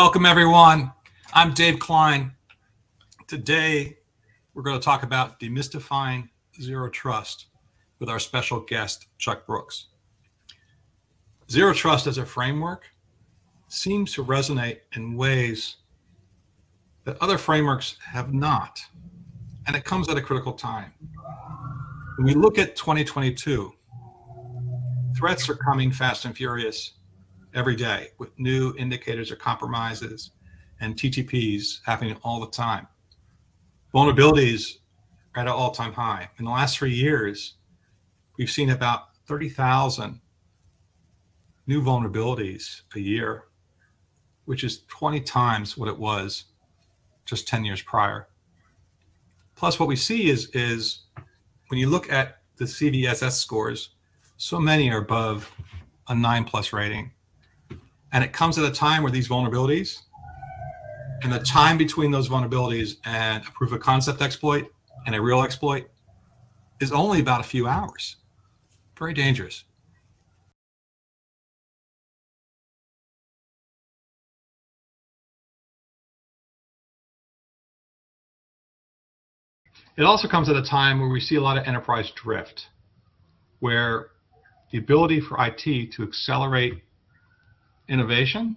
Welcome, everyone. I'm Dave Klein. Today, we're going to talk about demystifying zero trust with our special guest, Chuck Brooks. Zero trust as a framework seems to resonate in ways that other frameworks have not, and it comes at a critical time. When we look at 2022, threats are coming fast and furious every day with new indicators of compromises and TTPs happening all the time. Vulnerabilities are at an all-time high. In the last 3 years, we've seen about 30,000 new vulnerabilities a year, which is 20 times what it was just 10 years prior. Plus, what we see is when you look at the CVSS scores, so many are above a 9+ rating. And it comes at a time where these vulnerabilities and the time between those vulnerabilities and a proof of concept exploit and a real exploit is only about a few hours. Very dangerous. It also comes at a time where we see a lot of enterprise drift, where the ability for IT to accelerate innovation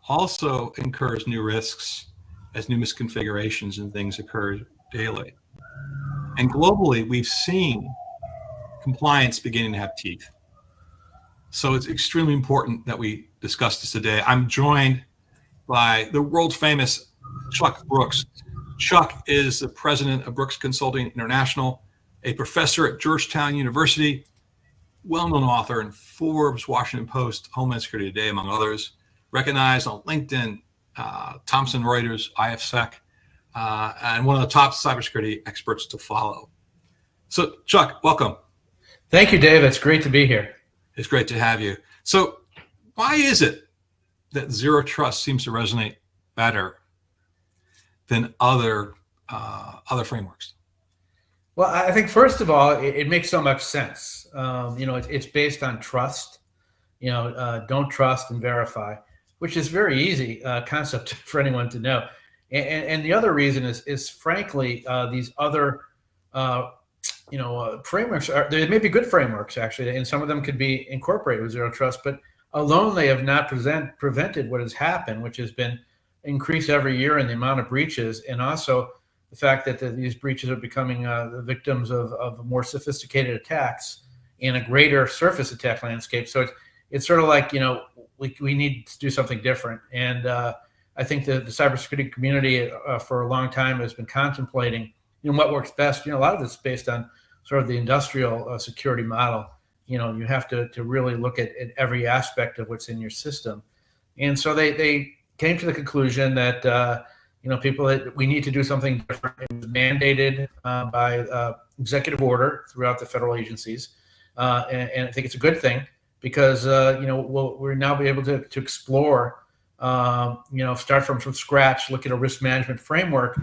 also incurs new risks as new misconfigurations and things occur daily. And globally, we've seen compliance beginning to have teeth. So it's extremely important that we discuss this today. I'm joined by the world famous Chuck Brooks. Chuck is the president of Brooks Consulting International, a professor at Georgetown University, well-known author in Forbes, Washington Post, Homeland Security Today, among others, recognized on LinkedIn, Thomson Reuters, IFSec, and one of the top cybersecurity experts to follow. So Chuck, welcome. Thank you, Dave. It's great to be here. It's great to have you. So why is it that zero trust seems to resonate better than other frameworks? Well, I think first of all, it makes so much sense. It's based on trust. Don't trust and verify, which is very easy concept for anyone to know. And the other reason is frankly, these other frameworks they may be good frameworks actually, and some of them could be incorporated with zero trust, but alone they have not prevented what has happened, which has been increased every year in the amount of breaches, and also the fact that these breaches are becoming the victims of more sophisticated attacks in a greater surface attack landscape. So it's sort of like, we need to do something different. And I think the cybersecurity community for a long time has been contemplating what works best. A lot of this is based on sort of the industrial security model. You have to really look at every aspect of what's in your system. And so they came to the conclusion that we need to do something different. It was mandated by executive order throughout the federal agencies, and I think it's a good thing because we'll now be able to explore, start from scratch, look at a risk management framework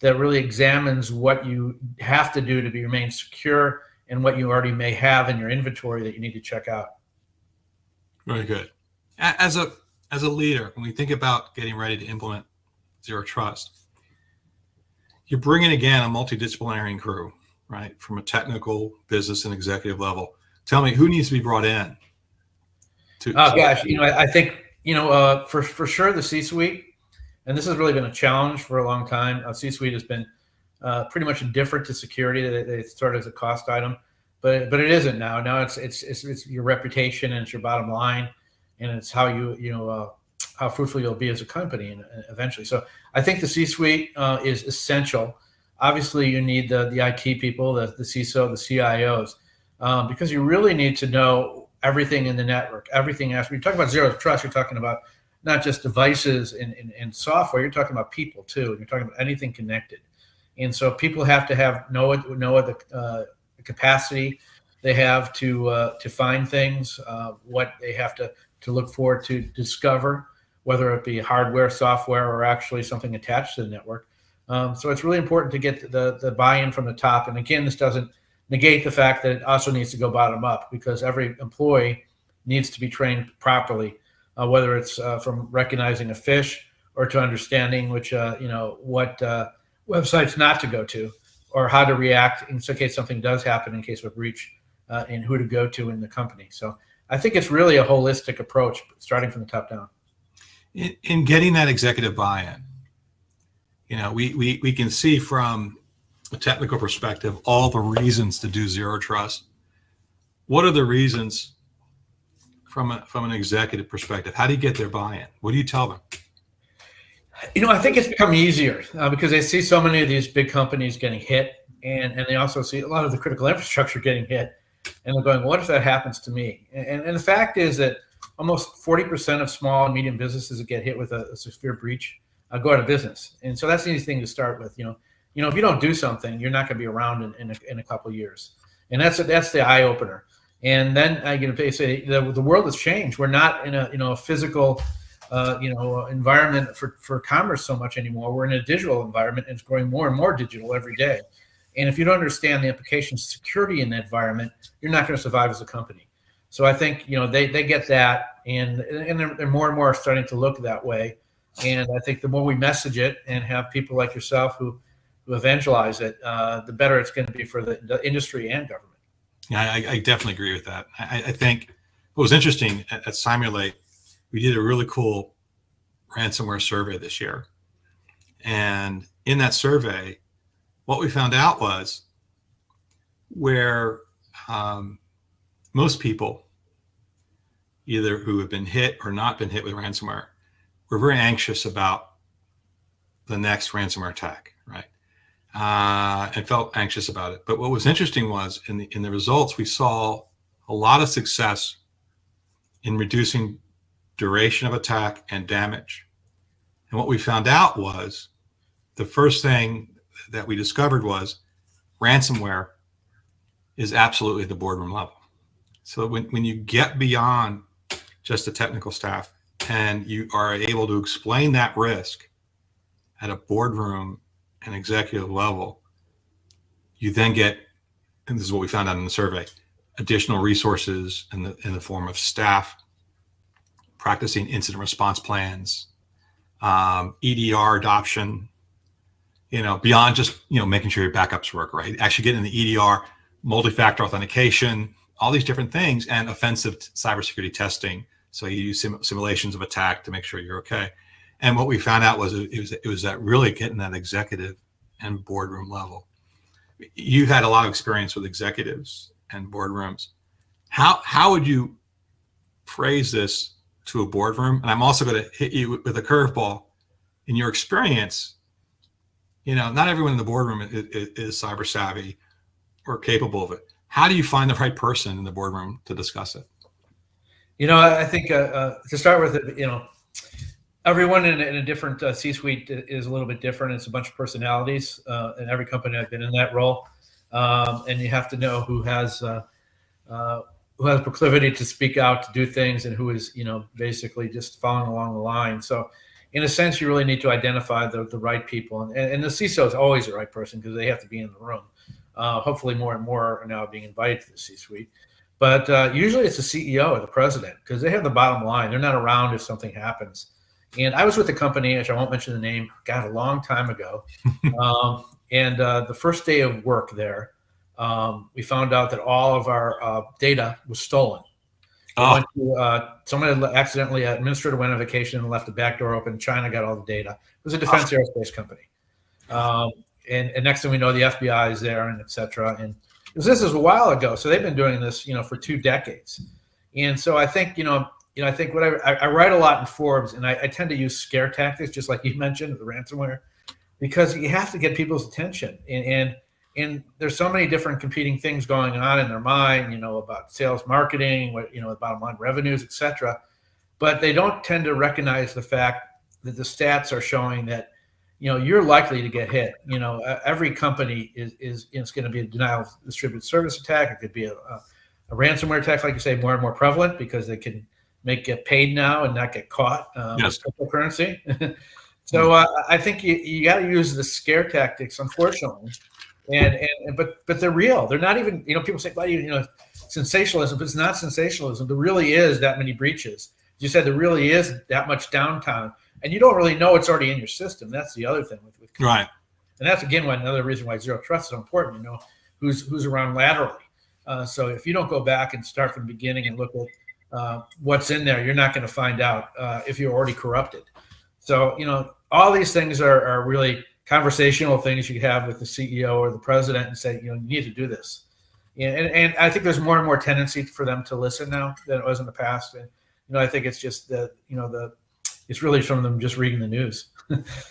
that really examines what you have to do to remain secure and what you already may have in your inventory that you need to check out. Very good. As a leader, when we think about getting ready to implement zero trust, you're bringing again a multidisciplinary crew, right? From a technical, business, and executive level. Tell me, who needs to be brought in? I think for sure the C-suite, and this has really been a challenge for a long time. C-suite has been pretty much indifferent to security. They started as a cost item, but it isn't now. Now it's your reputation and it's your bottom line, and it's how how fruitful you'll be as a company and eventually. So I think the C-suite is essential. Obviously, you need the IT people, the CISO, the CIOs, because you really need to know everything in the network. Everything else. When you talk about zero trust, you're talking about not just devices and software. You're talking about people too. And you're talking about anything connected. And so people have to know the capacity they have to find things, what they have to look for to discover, whether it be hardware, software, or actually something attached to the network. So it's really important to get the buy-in from the top. And again, this doesn't negate the fact that it also needs to go bottom up, because every employee needs to be trained properly, whether it's from recognizing a phish or to understanding what websites not to go to, or how to react in case something does happen in case of a breach, and who to go to in the company. So I think it's really a holistic approach, starting from the top down. In getting that executive buy-in, we can see from a technical perspective all the reasons to do zero trust. What are the reasons from an executive perspective? How do you get their buy-in? What do you tell them? I think it's become easier because they see so many of these big companies getting hit, and they also see a lot of the critical infrastructure getting hit, and they're going, what if that happens to me? And the fact is that almost 40% of small and medium businesses that get hit with a severe breach go out of business. And so that's the easy thing to start with. If you don't do something, you're not going to be around in a couple of years. And that's the eye opener. And then they say the world has changed. We're not in a physical environment for commerce so much anymore. We're in a digital environment, and it's growing more and more digital every day. And if you don't understand the implications of security in that environment, you're not going to survive as a company. So I think they get that, and they're more and more starting to look that way. And I think the more we message it and have people like yourself who evangelize it, the better it's going to be for the industry and government. Yeah, I definitely agree with that. I think what was interesting at Cymulate, we did a really cool ransomware survey this year. And in that survey, what we found out was where most people, either who have been hit or not been hit with ransomware, were very anxious about the next ransomware attack, right? And felt anxious about it. But what was interesting was in the results, we saw a lot of success in reducing duration of attack and damage. And what we found out was the first thing that we discovered was ransomware is absolutely at the boardroom level. So when you get beyond just the technical staff and you are able to explain that risk at a boardroom and executive level, you then get, and this is what we found out in the survey, additional resources in the form of staff practicing incident response plans, EDR adoption, beyond just, making sure your backups work, right? Actually getting the EDR, multi-factor authentication, all these different things, and offensive cybersecurity testing. So you use simulations of attack to make sure you're okay. And what we found out was it was that really getting that executive and boardroom level. You've had a lot of experience with executives and boardrooms. How would you phrase this to a boardroom? And I'm also going to hit you with a curveball. In your experience, not everyone in the boardroom is cyber savvy or capable of it. How do you find the right person in the boardroom to discuss it? I think to start with, everyone in a different C-suite is a little bit different. It's a bunch of personalities in every company I've been in that role, and you have to know who has proclivity to speak out, to do things, and who is basically just following along the line. So, in a sense, you really need to identify the right people, and the CISO is always the right person because they have to be in the room. Hopefully, more and more are now being invited to the C-suite. But usually it's the CEO or the president because they have the bottom line. They're not around if something happens. And I was with a company, which I won't mention the name, a long time ago. And the first day of work there, we found out that all of our data was stolen. Somebody accidentally, administrator went on vacation and left the back door open. China got all the data. It was a defense aerospace company. And next thing we know, the FBI is there, and et cetera. And this is a while ago, so they've been doing this, for 2 decades. And so I think, I think I write a lot in Forbes, and I tend to use scare tactics, just like you mentioned, the ransomware, because you have to get people's attention. And there's so many different competing things going on in their mind, about sales, marketing, the bottom line revenues, et cetera. But they don't tend to recognize the fact that the stats are showing that, you're likely to get hit. Every company is going to be a denial of distributed service attack. It could be a ransomware attack, like you say, more and more prevalent because they can get paid now and not get caught with cryptocurrency. So I think you got to use the scare tactics, unfortunately, But they're real. They're not even, people say, well, sensationalism, but it's not sensationalism. There really is that many breaches. You said there really is that much downtime, and you don't really know it's already in your system. That's the other thing with right. And that's again another reason why zero trust is so important. Who's around laterally. So if you don't go back and start from the beginning and look at what's in there, you're not going to find out if you're already corrupted. So all these things are really conversational things you have with the CEO or the president and say, you need to do this. And I think there's more and more tendency for them to listen now than it was in the past. And I think it's just that it's really from them just reading the news.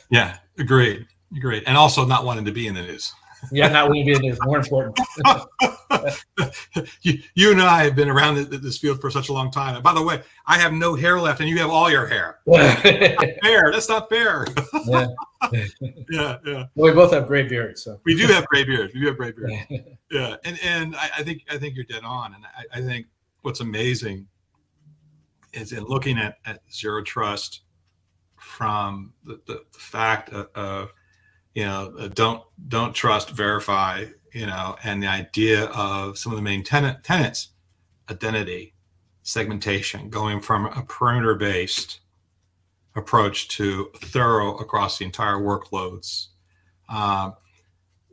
Yeah, agreed, and also not wanting to be in the news. Yeah, not wanting to be in the news, more important. You and I have been around this field for such a long time. And by the way, I have no hair left, and you have all your hair. Fair? That's not fair. Yeah. Yeah. Well, we both have gray beards, so we do have gray beards. Yeah, and I think you're dead on. And I think what's amazing is in looking at zero trust from the fact of don't trust, verify, and the idea of some of the main tenets, identity, segmentation, going from a perimeter-based approach to thorough across the entire workloads.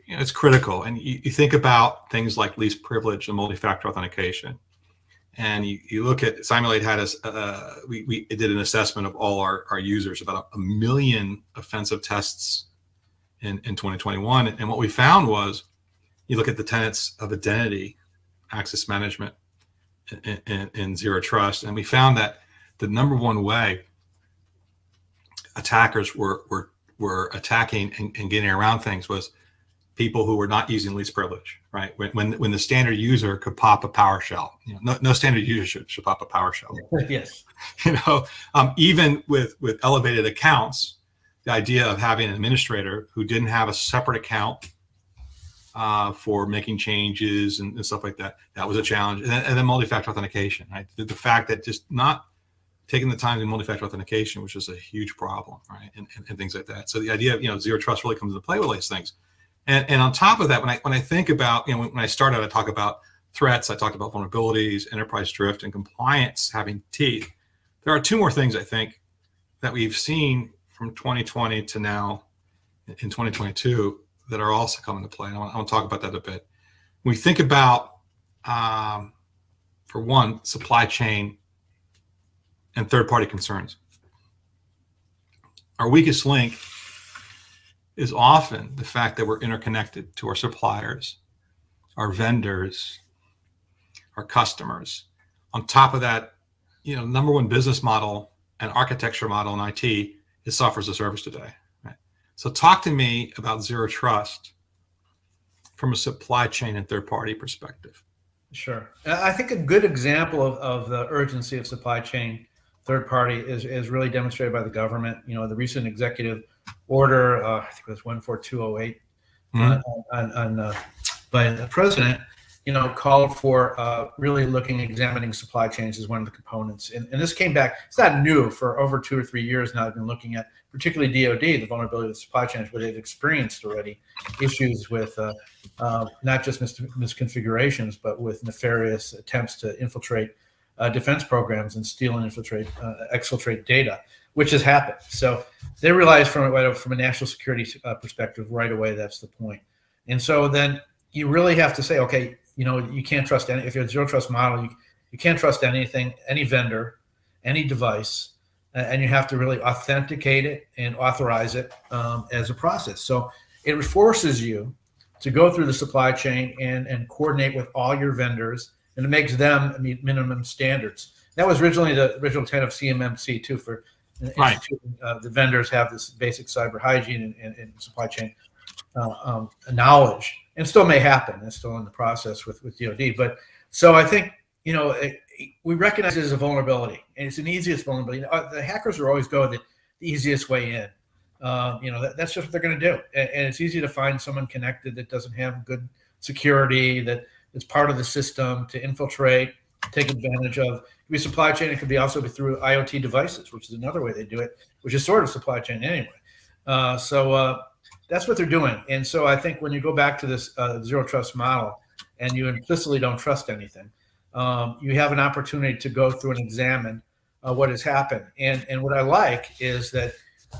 It's critical. And you think about things like least privilege and multi-factor authentication. And you look at Cymulate had us, we did an assessment of all our users, about 1 million offensive tests in 2021. And what we found was, you look at the tenets of identity, access management, and zero trust, and we found that the number one way attackers were attacking and getting around things was people who were not using least privilege, right? When the standard user could pop a PowerShell, no standard user should pop a PowerShell. Yes. Even with elevated accounts, the idea of having an administrator who didn't have a separate account for making changes and stuff like that was a challenge. And then multi-factor authentication, right? The fact that just not taking the time to multi-factor authentication, which is a huge problem, right? And things like that. So the idea of zero trust really comes into play with these things. And on top of that, when I think about, when I started, I talk about threats, I talked about vulnerabilities, enterprise drift, and compliance having teeth. There are two more things I think that we've seen from 2020 to now in 2022 that are also coming to play. And I want to talk about that a bit. When we think about, for one, supply chain and third-party concerns. Our weakest link is often the fact that we're interconnected to our suppliers, our vendors, our customers. On top of that, number one business model and architecture model in IT is software as a service today. Right? So talk to me about zero trust from a supply chain and third-party perspective. Sure. I think a good example of the urgency of supply chain third party is really demonstrated by the government. The recent executive order, I think it was 14208, by the president, called for really examining supply chains as one of the components. And this came back, it's not new, for over 2 or 3 years now. I've been looking at, particularly DoD, the vulnerability of the supply chains, where they've experienced already issues with not just misconfigurations, but with nefarious attempts to infiltrate defense programs and steal and exfiltrate data, which has happened. So they realized from a national security perspective right away that's the point. And so then you really have to say, okay, you can't trust any. If you're a zero trust model, you can't trust anything, any vendor, any device, and you have to really authenticate it and authorize it as a process. So it forces you to go through the supply chain and coordinate with all your vendors, and it makes them meet minimum standards. That was originally the original intent of CMMC too, for right. The vendors have this basic cyber hygiene and supply chain knowledge, and still may happen. It's still in the process with DoD. But so I think we recognize it as a vulnerability, and it's an easiest vulnerability. The hackers are always go the easiest way in. That's just what they're going to do, and it's easy to find someone connected that doesn't have good security, that is part of the system, to infiltrate, take advantage of. It could be supply chain. It could be also through IoT devices, which is another way they do it, which is sort of supply chain anyway. So That's what they're doing. And so I think when you go back to this zero trust model and you implicitly don't trust anything, you have an opportunity to go through and examine what has happened. And what I like is that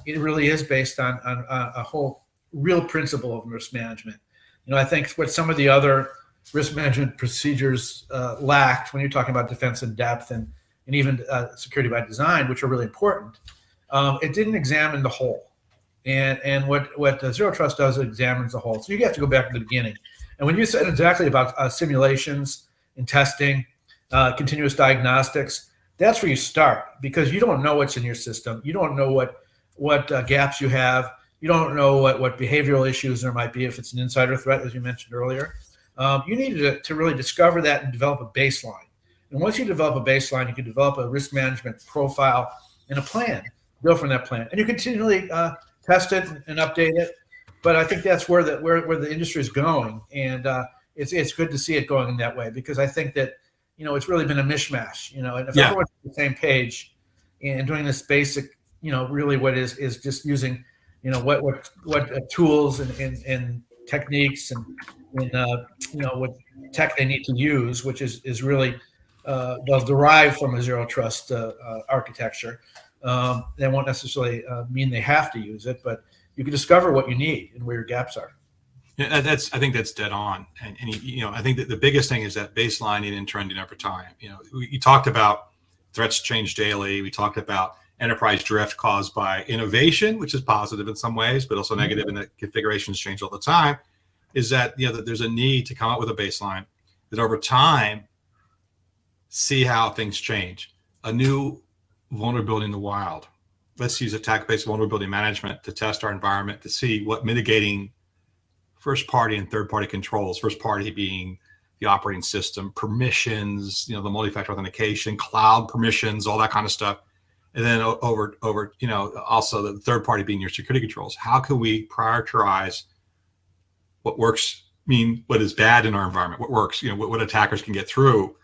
it really is based on a whole real principle of risk management. I think what some of the other risk management procedures lacked when you're talking about defense in depth and even security by design, which are really important, it didn't examine the whole. And what zero trust does, it examines the whole. So you have to go back to the beginning. And when you said exactly about simulations and testing, continuous diagnostics, that's where you start, because you don't know what's in your system. You don't know what gaps you have. You don't know what behavioral issues there might be if it's an insider threat, as you mentioned earlier. You need to really discover that and develop a baseline. And once you develop a baseline, you can develop a risk management profile and a plan, build from that plan. And you continually test it and update it. But I think that's where the industry is going. And it's good to see it going in that way, because I think that, it's really been a mishmash, and if everyone's on the same page and doing this basic, really what is just using, what tools and techniques and what tech they need to use, which is really they'll derive from a zero trust architecture. They won't necessarily mean they have to use it, but you can discover what you need and where your gaps are. Yeah, I think that's dead on. And I think that the biggest thing is that baselining and trending over time. You talked about threats change daily. We talked about enterprise drift caused by innovation, which is positive in some ways, but also negative in that configurations change all the time. Is that, that there's a need to come up with a baseline that over time, see how things change. A new vulnerability in the wild. Let's use attack-based vulnerability management to test our environment to see what mitigating first party and third party controls, first party being the operating system, permissions, the multi-factor authentication, cloud permissions, all that kind of stuff. And then over, also the third party being your security controls. How can we prioritize what works, what is bad in our environment, what works, what attackers can get through,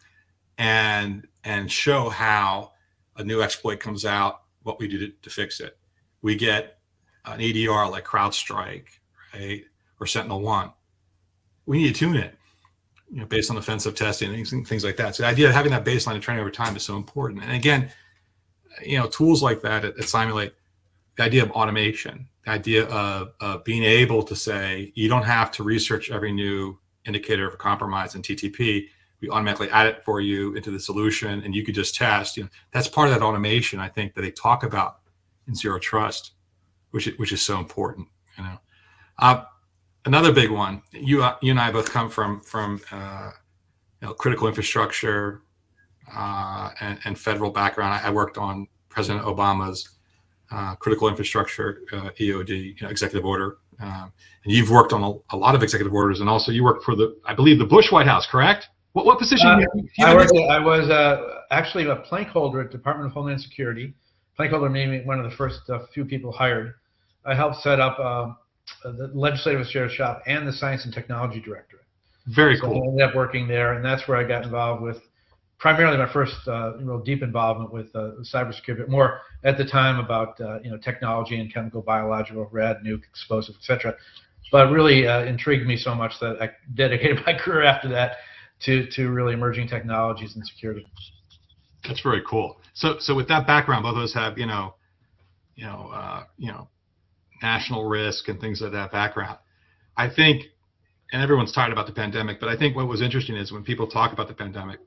and show how a new exploit comes out, what we do to fix it. We get an EDR like CrowdStrike, right? Or SentinelOne. We need to tune it, based on offensive testing and things like that. So the idea of having that baseline of training over time is so important. And again, tools like that at Cymulate, the idea of automation, the idea of being able to say, you don't have to research every new indicator of a compromise in TTP. We automatically add it for you into the solution, and you could just test. That's part of that automation, I think, that they talk about in Zero Trust, which is so important. Another big one. You and I both come from critical infrastructure and federal background. I worked on President Obama's critical infrastructure EOD, executive order, and you've worked on a lot of executive orders, and also you worked for I believe the Bush White House, correct? What position? I was actually a plank holder at Department of Homeland Security. Plank holder made me one of the first few people hired. I helped set up the Legislative Affairs Shop and the Science and Technology Directorate. Very cool. So I ended up working there, and that's where I got involved with primarily my first real deep involvement with cybersecurity, but more at the time about technology and chemical, biological, rad, nuke, explosive, etc. But really intrigued me so much that I dedicated my career after that to really emerging technologies and security. That's very cool. So with that background, both of us have national risk and things of that background. I think, and everyone's tired about the pandemic, but I think what was interesting is when people talk about the pandemic,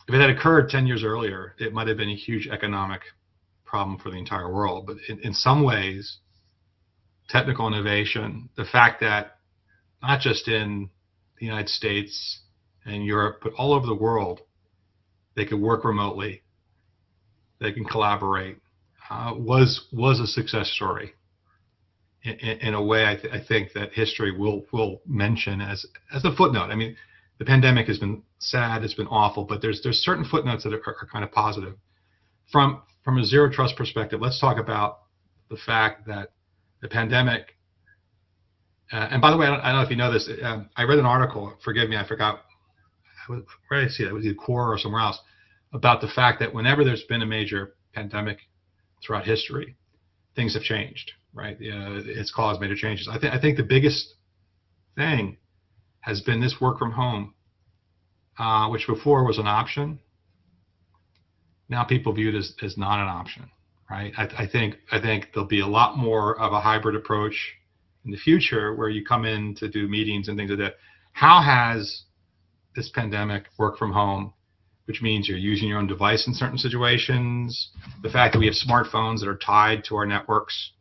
if it had occurred 10 years earlier, it might have been a huge economic problem for the entire world. But in some ways, technical innovation, the fact that not just in the United States and Europe, but all over the world, they could work remotely, they can collaborate, was a success story. In a way, I think that history will mention as a footnote. I mean, the pandemic has been sad, it's been awful, but there's certain footnotes that are kind of positive. From a zero trust perspective, let's talk about the fact that the pandemic. And by the way, I don't know if you know this. I read an article. Forgive me, I forgot where did I see it. It was either Core or somewhere else, about the fact that whenever there's been a major pandemic throughout history, things have changed. right? It's caused major changes. I think the biggest thing has been this work from home, which before was an option. Now people view it as not an option, right? I think there'll be a lot more of a hybrid approach in the future where you come in to do meetings and things like that. How has this pandemic work from home, which means you're using your own device in certain situations, the fact that we have smartphones that are tied to our networks,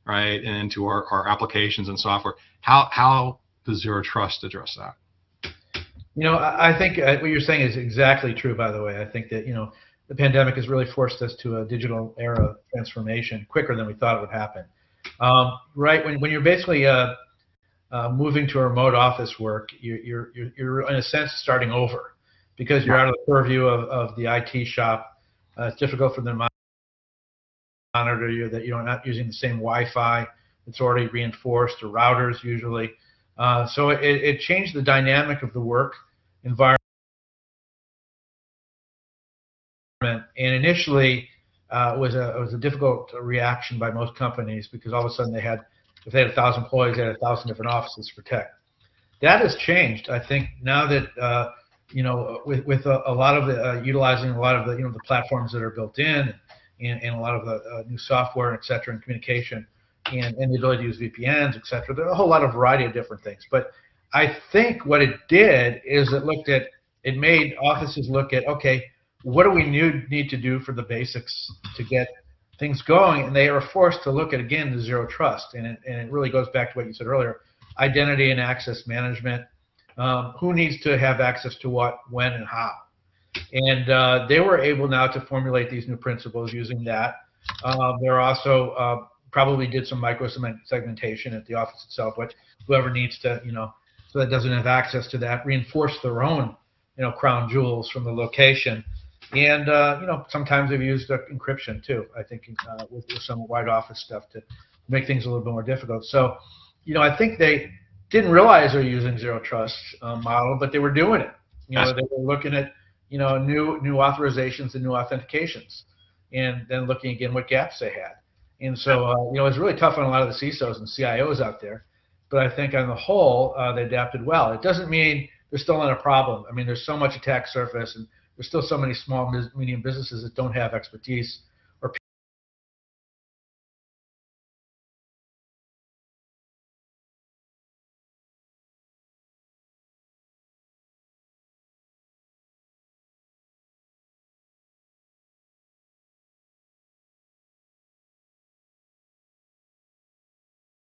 right, and into our applications and software, how does Zero Trust address that? I think what you're saying is exactly true, by the way. I think that, the pandemic has really forced us to a digital era transformation quicker than we thought it would happen. Right, when you're basically moving to a remote office work, you're in a sense starting over because you're out of the purview of the IT shop. It's difficult for them to monitor you, that you're not using the same Wi-Fi. It's already reinforced, or routers usually. So it changed the dynamic of the work environment. And initially, it was a difficult reaction by most companies because all of a sudden if they had 1,000 employees, they had 1,000 different offices to protect. That has changed. I think now that with a lot of the utilizing a lot of the the platforms that are built in, and a lot of the new software, et cetera, and communication, and the ability to use VPNs, et cetera. There are a whole lot of variety of different things. But I think what it did is it made offices look at, okay, what do we need to do for the basics to get things going? And they are forced to look at, again, the Zero Trust. And it really goes back to what you said earlier, identity and access management. Who needs to have access to what, when, and how? And they were able now to formulate these new principles using that. They're also probably did some micro segmentation at the office itself, but whoever needs to, so that doesn't have access to that, reinforce their own, crown jewels from the location. And sometimes they've used encryption too. I think with some wide office stuff to make things a little bit more difficult. So, I think they didn't realize they're using Zero Trust model, but they were doing it. They were looking at new authorizations and new authentications, and then looking again what gaps they had. And so it's really tough on a lot of the CISOs and CIOs out there. But I think on the whole, they adapted well. It doesn't mean they're still in a problem. I mean, there's so much attack surface, and there's still so many small, medium businesses that don't have expertise or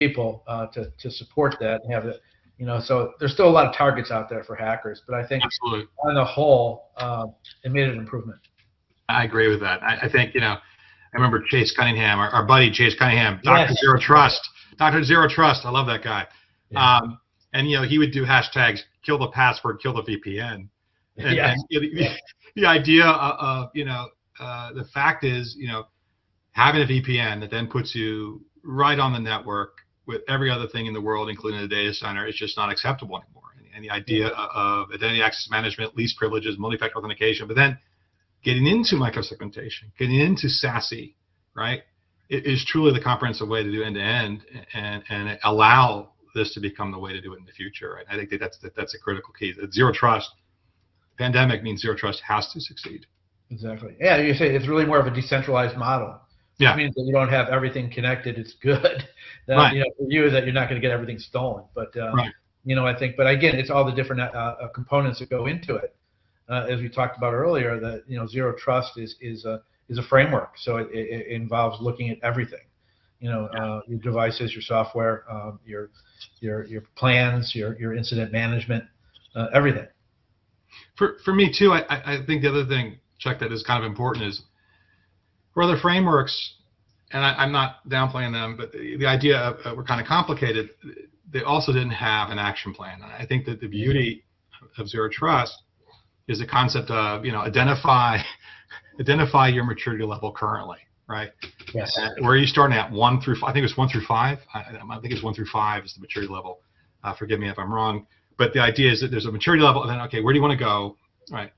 people to support that and have it. So there's still a lot of targets out there for hackers. But I think Absolutely. on the whole, it made an improvement. I agree with that. I think, I remember Chase Cunningham, our buddy Chase Cunningham, Dr. Yes. Zero Trust, Dr. Zero Trust. I love that guy. Yeah. And he would do hashtags, kill the password, kill the VPN. And, Yeah. and the idea of, the fact is, having a VPN that then puts you right on the network with every other thing in the world, including the data center, is just not acceptable anymore. And the idea of identity access management, least privileges, multi-factor authentication, but then getting into microsegmentation, getting into SASE, right? It is truly the comprehensive way to do end-to-end and allow this to become the way to do it in the future, right? I think that's a critical key. Zero Trust, pandemic means Zero Trust has to succeed. Exactly. Yeah, you say it's really more of a decentralized model. Yeah. Which means that you don't have everything connected. It's good. That, right. For you, that you're not going to get everything stolen. But right. I think. But again, it's all the different components that go into it. As we talked about earlier, that Zero Trust is a framework. So it involves looking at everything. Your devices, your software, your plans, your incident management, everything. For me too, I think the other thing, Chuck, that is kind of important is for other frameworks, and I'm not downplaying them, but the idea were kind of complicated. They also didn't have an action plan. And I think that the beauty of Zero Trust is the concept of identify your maturity level currently, right? Yes. Where are you starting at? 1 through 5? I think it's 1 through 5. I think it's 1 through 5 is the maturity level. Forgive me if I'm wrong, but the idea is that there's a maturity level, and then okay, where do you want to go? Right,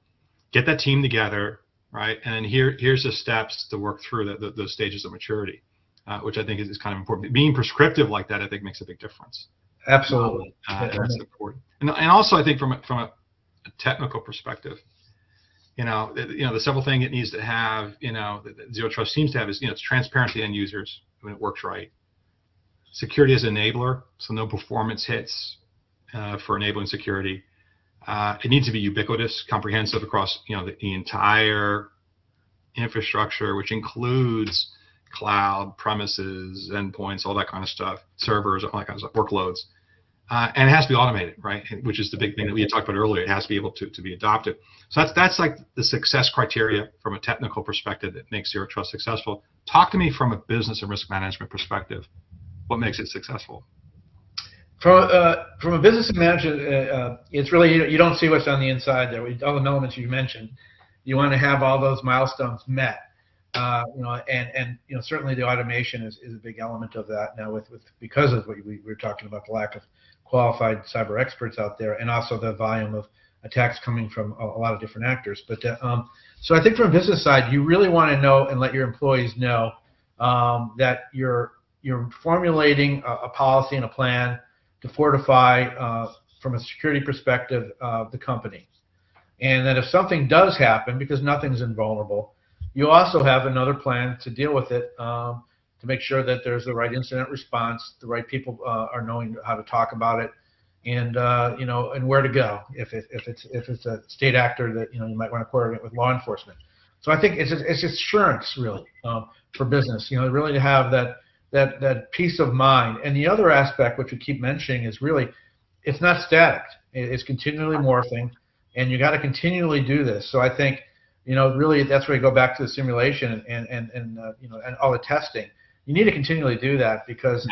get that team together, right, and then here's the steps to work through those stages of maturity. which I think is kind of important. Being prescriptive like that, I think, makes a big difference. Absolutely. And that's important. And also, I think from a technical perspective, the simple thing it needs to have, that Zero Trust seems to have is, it's transparent to end users when it works right. Security as an enabler, so no performance hits for enabling security. It needs to be ubiquitous, comprehensive across, the entire infrastructure, which includes cloud, premises, endpoints, all that kind of stuff, servers, all that kind of stuff, workloads. And it has to be automated, right? Which is the big thing that we had talked about earlier. It has to be able to be adopted. So that's like the success criteria from a technical perspective that makes Zero Trust successful. Talk to me from a business and risk management perspective. What makes it successful? From a business management, it's really, you don't see what's on the inside there. All the elements you mentioned, you want to have all those milestones met. And certainly the automation is a big element of that now because of what we were talking about, the lack of qualified cyber experts out there, and also the volume of attacks coming from a lot of different actors. But so I think from a business side, you really want to know and let your employees know that you're formulating a policy and a plan to fortify from a security perspective the company, and that if something does happen, because nothing's invulnerable, you also have another plan to deal with it, to make sure that there's the right incident response, the right people are knowing how to talk about it, and and where to go if it's a state actor that you might want to coordinate with law enforcement. So I think it's assurance really for business, really to have that peace of mind. And the other aspect, which we keep mentioning, is really it's not static. It's continually morphing, and you got to continually do this. So I think really that's where you go back to the simulation and all the testing. You need to continually do that because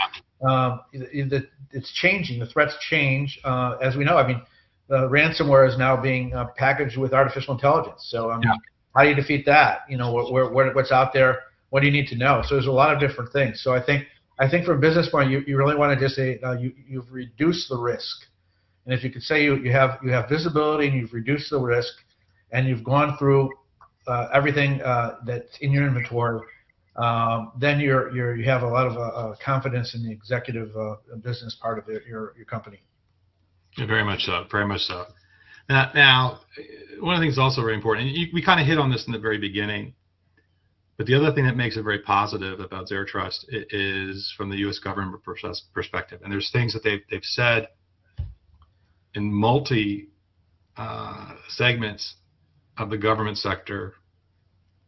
it's changing. The threats change, as we know. I mean, ransomware is now being packaged with artificial intelligence. So how do you defeat that? What's out there? What do you need to know? So there's a lot of different things. So I think from a business point, you really want to just say you've reduced the risk. And if you could say you have visibility and you've reduced the risk, and you've gone through everything that's in your inventory, then you have a lot of confidence in the executive business part of your company. Yeah, very much so. Very much so. Now, one of the things also very important, and we kind of hit on this in the very beginning, but the other thing that makes it very positive about Zero Trust is from the U.S. government perspective. And there's things that they've said in multi segments of the government sector,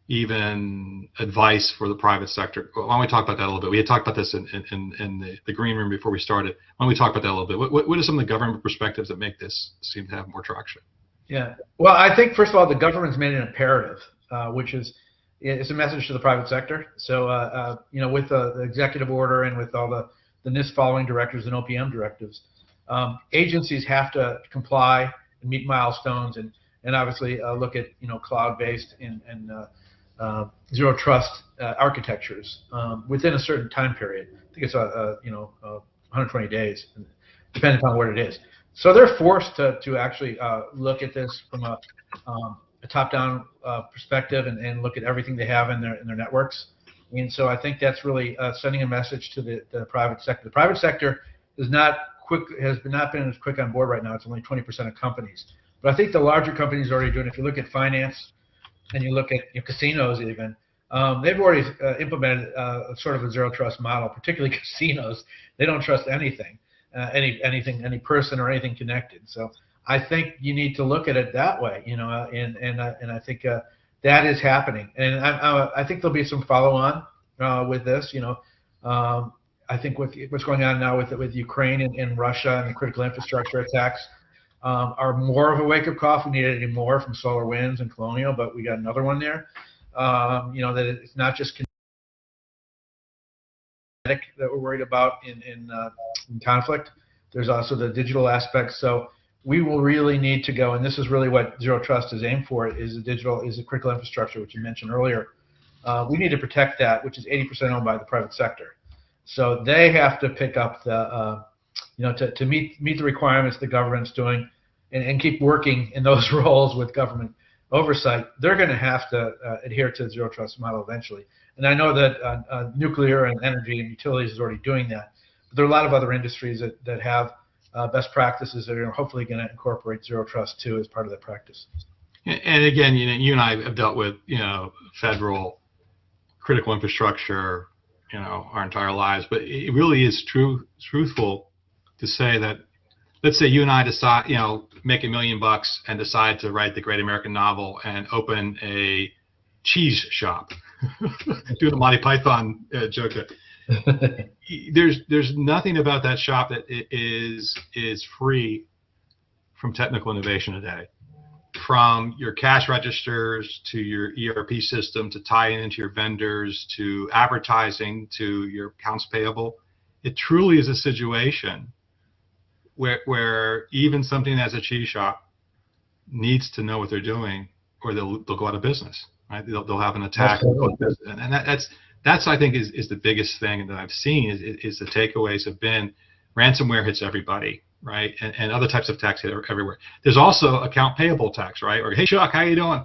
even advice for the private sector. Why don't we talk about that a little bit? We had talked about this in the green room before we started. Why don't we talk about that a little bit? What are some of the government perspectives that make this seem to have more traction? Yeah. Well, I think, first of all, the government's made an imperative, which is it's a message to the private sector. So, with the executive order and with all the NIST following directives and OPM directives, agencies have to comply and meet milestones and obviously look at cloud-based and zero trust architectures within a certain time period. I think it's 120 days, depending upon what it is. So they're forced to actually look at this from a top-down perspective and look at everything they have in their networks. And so I think that's really sending a message to the private sector. The private sector has not been as quick on board right now. It's only 20% of companies. But I think the larger companies are already doing it. If you look at finance and you look at casinos even, they've already implemented sort of a zero trust model, particularly casinos. They don't trust anything, any person or anything connected. So I think you need to look at it that way, and I think that is happening. And I think there'll be some follow-on with this. I think with what's going on now with Ukraine and Russia and the critical infrastructure attacks are more of a wake-up call. If we needed any more from SolarWinds and Colonial, but we got another one there. That it's not just kinetic that we're worried about in conflict. There's also the digital aspect. So we will really need to go, and this is really what Zero Trust is aimed for, is a critical infrastructure, which you mentioned earlier. We need to protect that, which is 80% owned by the private sector. So they have to pick up the, to meet the requirements the government's doing and keep working in those roles with government oversight. They're going to have to adhere to the Zero Trust model eventually. And I know that nuclear and energy and utilities is already doing that. But there are a lot of other industries that have best practices that are hopefully going to incorporate zero trust too as part of their practice. And again, you and I have dealt with, federal critical infrastructure, our entire lives, but it really is truthful to say that, let's say you and I decide, make $1 million and decide to write the great American novel and open a cheese shop, do the Monty Python joke. There's nothing about that shop that is free from technical innovation today. From your cash registers to your ERP system to tying into your vendors to advertising to your accounts payable, it truly is a situation where even something as a cheese shop needs to know what they're doing, or they'll go out of business. Right? They'll have an attack, and that's I think is the biggest thing that I've seen is the takeaways have been ransomware hits everybody. Right, and other types of attacks hit everywhere. There's also account payable attacks, right? Or hey Chuck, how you doing?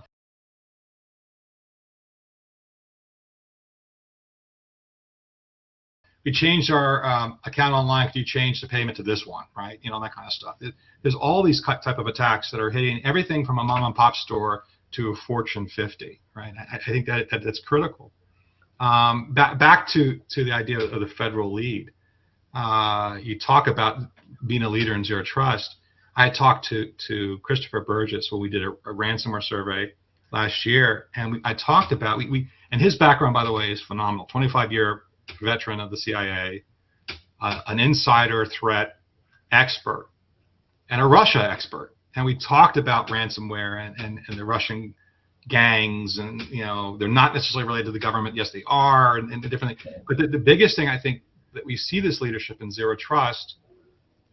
We changed our account online. Could you change the payment to this one, right? That kind of stuff. There's all these type of attacks that are hitting everything from a mom and pop store to a Fortune 50, right? I think that's critical. Back to the idea of the federal lead. You talk about being a leader in zero trust. I talked to Christopher Burgess when we did a ransomware survey last year, and I talked about and his background, by the way, is phenomenal. 25-year veteran of the CIA, an insider threat expert, and a Russia expert. And we talked about ransomware and the Russian gangs, and they're not necessarily related to the government. Yes, they are, and the different things. But the biggest thing I think that we see this leadership in zero trust,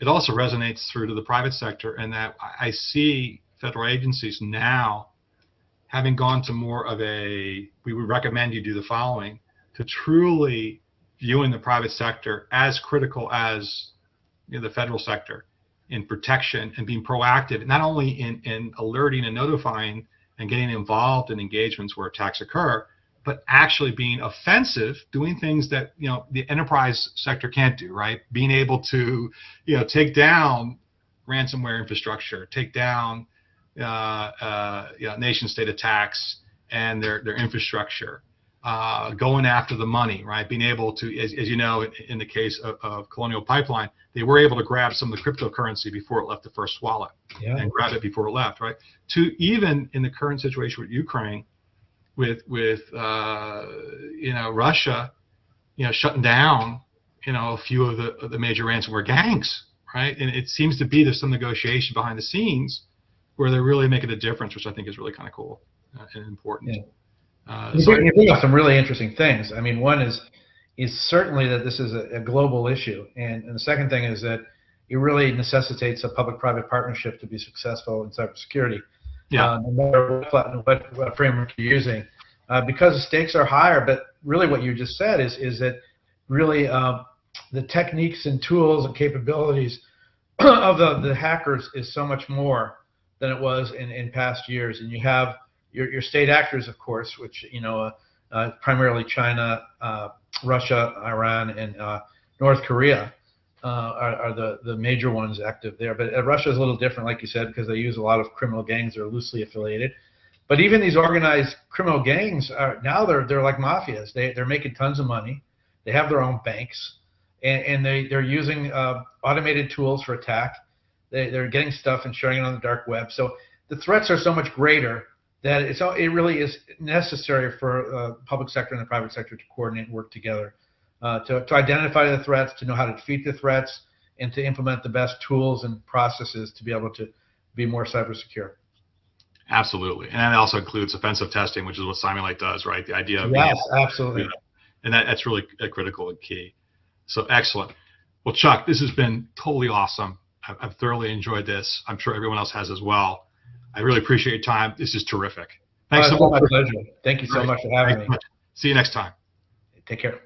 it also resonates through to the private sector, and that I see federal agencies now having gone to more of we would recommend you do the following, to truly viewing the private sector as critical as the federal sector in protection and being proactive, not only in alerting and notifying and getting involved in engagements where attacks occur, but actually being offensive, doing things that the enterprise sector can't do, right? Being able to take down ransomware infrastructure, take down nation state attacks and their infrastructure, going after the money, right? Being able to, as you know, in the case of Colonial Pipeline, they were able to grab some of the cryptocurrency before it left the first wallet, and grab it before it left, right? To even in the current situation with Ukraine, with Russia, shutting down a few of the major ransomware gangs, right? And it seems to be there's some negotiation behind the scenes where they're really making a difference, which I think is really kind of cool and important. Yeah. You bring up some really interesting things. I mean, one is certainly that this is a global issue, and the second thing is that it really necessitates a public-private partnership to be successful in cybersecurity. Yeah. No matter what framework you're using, because the stakes are higher. But really, what you just said is that really the techniques and tools and capabilities of the hackers is so much more than it was in past years. And you have your state actors, of course, which primarily China, Russia, Iran, and North Korea. Are the major ones active there. But Russia is a little different, like you said, because they use a lot of criminal gangs that are loosely affiliated. But even these organized criminal gangs now they're like mafias. They're making tons of money. They have their own banks, and they're using automated tools for attack. They're getting stuff and sharing it on the dark web. So the threats are so much greater that it really is necessary for public sector and the private sector to coordinate and work together. To identify the threats, to know how to defeat the threats, and to implement the best tools and processes to be able to be more cyber secure. Absolutely, and that also includes offensive testing, which is what Cymulate does, right? The idea of absolutely, and that's really critical and key. So excellent. Well, Chuck, this has been totally awesome. I've thoroughly enjoyed this. I'm sure everyone else has as well. I really appreciate your time. This is terrific. Thanks so much. My pleasure. Thank you so much for having me. See you next time. Take care.